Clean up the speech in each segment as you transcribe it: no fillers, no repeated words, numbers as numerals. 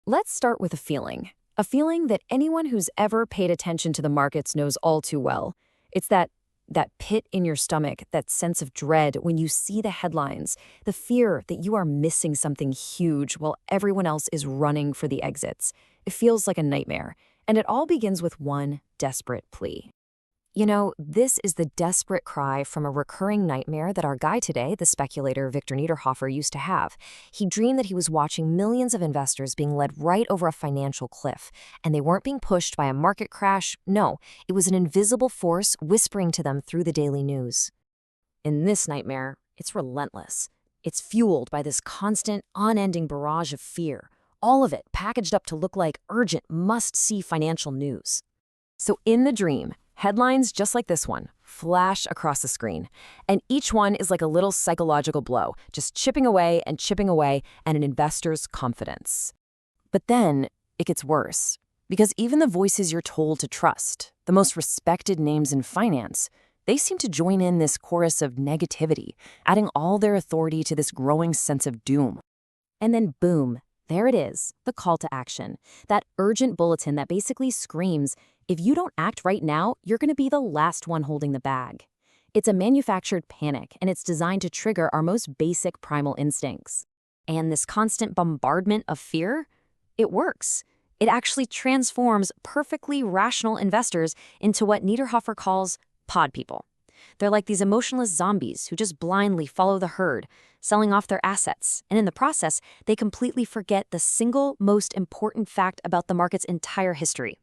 Let's start with a feeling that anyone who's ever paid attention to the markets knows all too well. It's that pit in your stomach, that sense of dread when you see the headlines, the fear that you are missing something huge while everyone else is running for the exits. It feels like a nightmare, and it all begins with one desperate plea. This is the desperate cry from a recurring nightmare that our guy today, the speculator Victor Niederhofer, used to have. He dreamed that he was watching millions of investors being led right over a financial cliff, and they weren't being pushed by a market crash. No, it was an invisible force whispering to them through the daily news. In this nightmare, it's relentless. It's fueled by this constant, unending barrage of fear, all of it packaged up to look like urgent, must-see financial news. So in the dream, headlines just like this one flash across the screen, and each one is like a little psychological blow, just chipping away and at an investor's confidence. But then it gets worse, because even the voices you're told to trust, the most respected names in finance, they seem to join in this chorus of negativity, adding all their authority to this growing sense of doom. And then boom, there it is, the call to action, that urgent bulletin that basically screams, if you don't act right now, you're going to be the last one holding the bag. It's a manufactured panic, and it's designed to trigger our most basic primal instincts. And this constant bombardment of fear, it works. It actually transforms perfectly rational investors into what Niederhofer calls pod people. They're like these emotionless zombies who just blindly follow the herd, selling off their assets, and in the process, they completely forget the single most important fact about the market's entire history.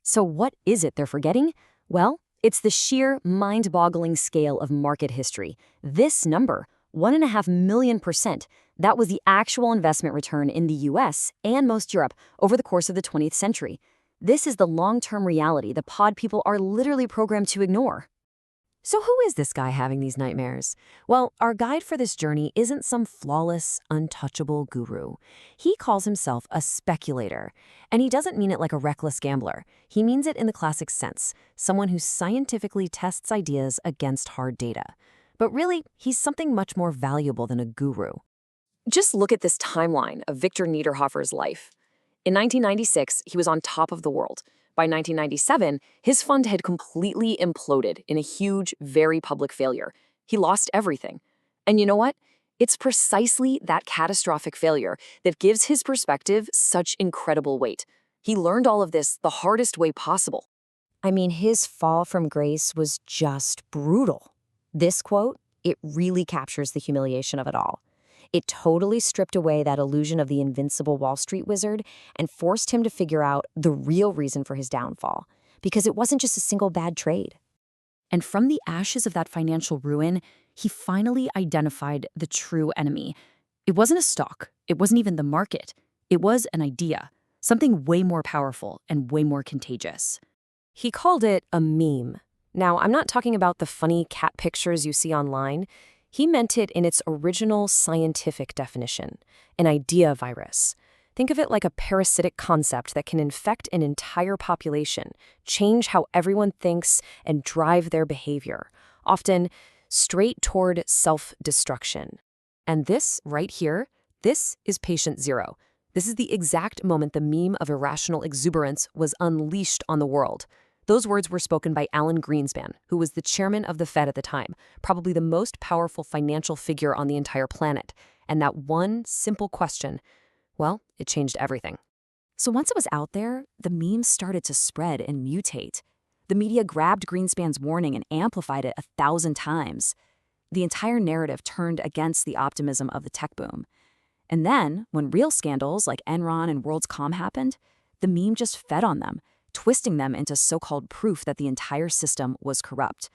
So what is it they're forgetting? Well, it's the sheer mind-boggling scale of market history. This number, 1.5 million%, that was the actual investment return in the US and most Europe over the course of the 20th century. This is the long-term reality the pod people are literally programmed to ignore. So who is this guy having these nightmares? Well, our guide for this journey isn't some flawless, untouchable guru. He calls himself a speculator, and he doesn't mean it like a reckless gambler. He means it in the classic sense, someone who scientifically tests ideas against hard data. But really, he's something much more valuable than a guru. Just look at this timeline of Victor Niederhofer's life. In 1996, he was on top of the world. By 1997, his fund had completely imploded in a huge, very public failure. He lost everything. And you know what? It's precisely that catastrophic failure that gives his perspective such incredible weight. He learned all of this the hardest way possible. I mean, his fall from grace was just brutal. This quote, it really captures the humiliation of it all. It totally stripped away that illusion of the invincible Wall Street wizard and forced him to figure out the real reason for his downfall, because it wasn't just a single bad trade. And from the ashes of that financial ruin, he finally identified the true enemy. It wasn't a stock. It wasn't even the market. It was an idea, something way more powerful and way more contagious. He called it a meme. Now, I'm not talking about the funny cat pictures you see online. He meant it in its original scientific definition, an idea virus. Think of it like a parasitic concept that can infect an entire population, change how everyone thinks, and drive their behavior, often straight toward self-destruction. And this, right here, this is patient zero. This is the exact moment the meme of irrational exuberance was unleashed on the world. Those words were spoken by Alan Greenspan, who was the chairman of the Fed at the time, probably the most powerful financial figure on the entire planet. And that one simple question, well, it changed everything. So once it was out there, the memes started to spread and mutate. The media grabbed Greenspan's warning and amplified it 1,000 times. The entire narrative turned against the optimism of the tech boom. And then, when real scandals like Enron and WorldCom happened, the meme just fed on them, twisting them into so-called proof that the entire system was corrupt.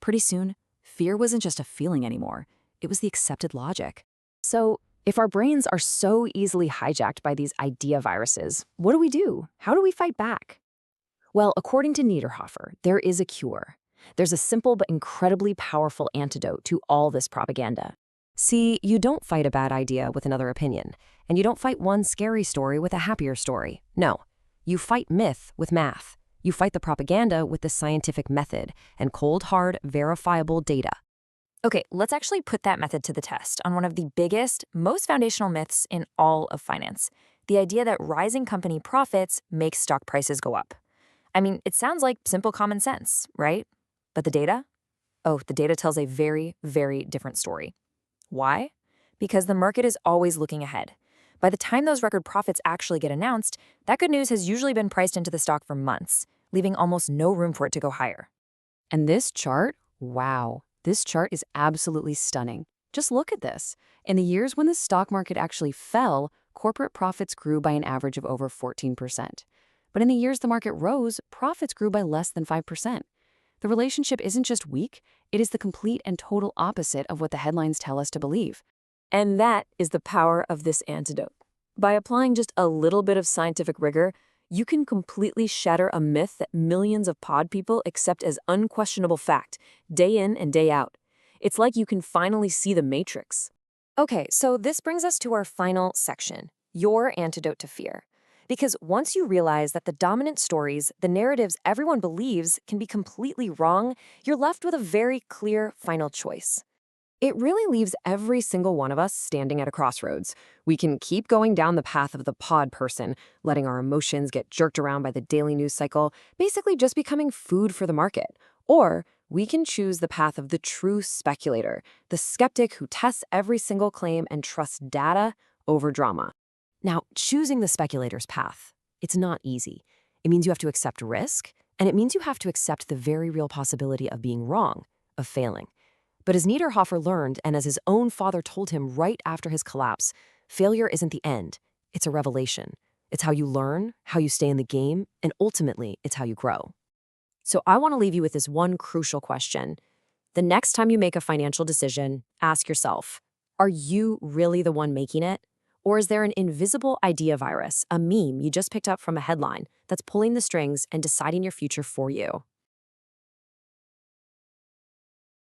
Pretty soon, fear wasn't just a feeling anymore. It was the accepted logic. So, if our brains are so easily hijacked by these idea viruses, what do? How do we fight back? Well, according to Niederhofer, there is a cure. There's a simple but incredibly powerful antidote to all this propaganda. See, you don't fight a bad idea with another opinion, and you don't fight one scary story with a happier story. No. You fight myth with math. You fight the propaganda with the scientific method and cold, hard, verifiable data. Okay, let's actually put that method to the test on one of the biggest, most foundational myths in all of finance, the idea that rising company profits make stock prices go up. I mean, it sounds like simple common sense, right? But the data? Oh, the data tells a very, very different story. Why? Because the market is always looking ahead. By the time those record profits actually get announced, that good news has usually been priced into the stock for months, leaving almost no room for it to go higher. And this chart, wow, this chart is absolutely stunning. Just look at this. In the years when the stock market actually fell, corporate profits grew by an average of over 14%. But in the years the market rose, profits grew by less than 5%. The relationship isn't just weak, it is the complete and total opposite of what the headlines tell us to believe. And that is the power of this antidote. By applying just a little bit of scientific rigor, you can completely shatter a myth that millions of pod people accept as unquestionable fact, day in and day out. It's like you can finally see the matrix. Okay, so this brings us to our final section, your antidote to fear. Because once you realize that the dominant stories, the narratives everyone believes, can be completely wrong, you're left with a very clear final choice. It really leaves every single one of us standing at a crossroads. We can keep going down the path of the pod person, letting our emotions get jerked around by the daily news cycle, basically just becoming food for the market. Or we can choose the path of the true speculator, the skeptic who tests every single claim and trusts data over drama. Now, choosing the speculator's path, it's not easy. It means you have to accept risk, and it means you have to accept the very real possibility of being wrong, of failing. But as Niederhofer learned, and as his own father told him right after his collapse, failure isn't the end. It's a revelation. It's how you learn, how you stay in the game, and ultimately, it's how you grow. So I want to leave you with this one crucial question. The next time you make a financial decision, ask yourself, are you really the one making it? Or is there an invisible idea virus, a meme you just picked up from a headline, that's pulling the strings and deciding your future for you?